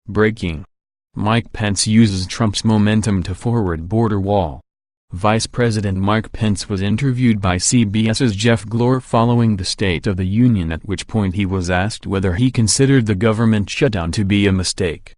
Breaking. Mike Pence uses Trump's momentum to forward border wall. Vice President Mike Pence was interviewed by CBS's Jeff Glor following the State of the Union, at which point he was asked whether he considered the government shutdown to be a mistake.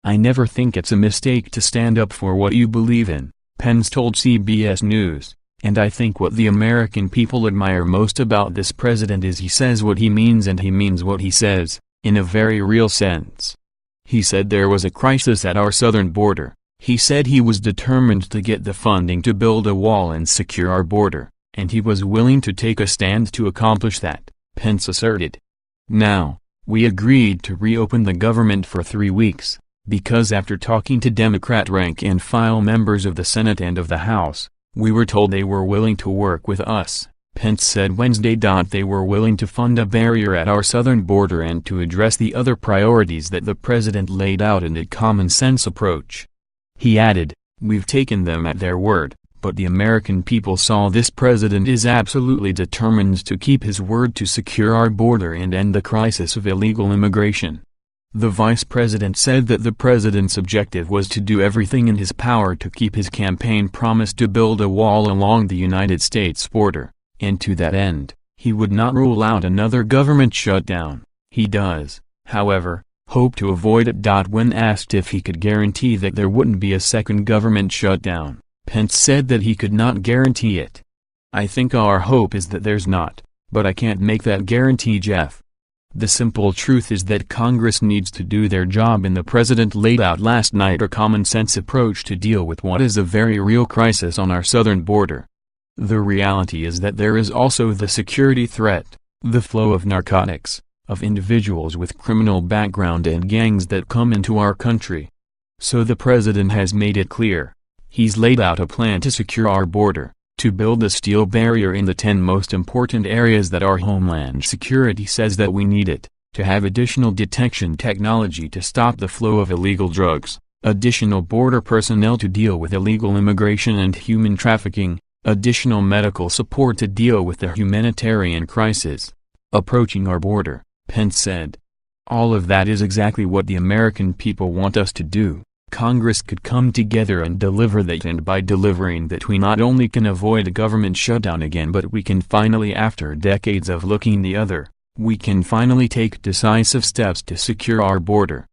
"I never think it's a mistake to stand up for what you believe in," Pence told CBS News, "and I think what the American people admire most about this president is he says what he means and he means what he says, in a very real sense." He said there was a crisis at our southern border. He said he was determined to get the funding to build a wall and secure our border, and he was willing to take a stand to accomplish that, Pence asserted. Now, we agreed to reopen the government for 3 weeks, because after talking to Democrat rank-and-file members of the Senate and of the House, we were told they were willing to work with us, Pence said Wednesday. They were willing to fund a barrier at our southern border and to address the other priorities that the president laid out in a common-sense approach. He added, "We've taken them at their word, but the American people saw this president is absolutely determined to keep his word to secure our border and end the crisis of illegal immigration." The vice president said that the president's objective was to do everything in his power to keep his campaign promise to build a wall along the United States border, and to that end, he would not rule out another government shutdown. He does, however, hope to avoid it. When asked if he could guarantee that there wouldn't be a second government shutdown, Pence said that he could not guarantee it. "I think our hope is that there's not, but I can't make that guarantee, Jeff. The simple truth is that Congress needs to do their job, and the president laid out last night a common-sense approach to deal with what is a very real crisis on our southern border. The reality is that there is also the security threat, the flow of narcotics, of individuals with criminal background and gangs that come into our country. So the president has made it clear. He's laid out a plan to secure our border, to build a steel barrier in the 10 most important areas that our Homeland Security says that we need it, to have additional detection technology to stop the flow of illegal drugs, additional border personnel to deal with illegal immigration and human trafficking, additional medical support to deal with the humanitarian crisis approaching our border," Pence said. "All of that is exactly what the American people want us to do. Congress could come together and deliver that, and by delivering that we not only can avoid a government shutdown again, but we can finally, after decades of looking the other, we can finally take decisive steps to secure our border."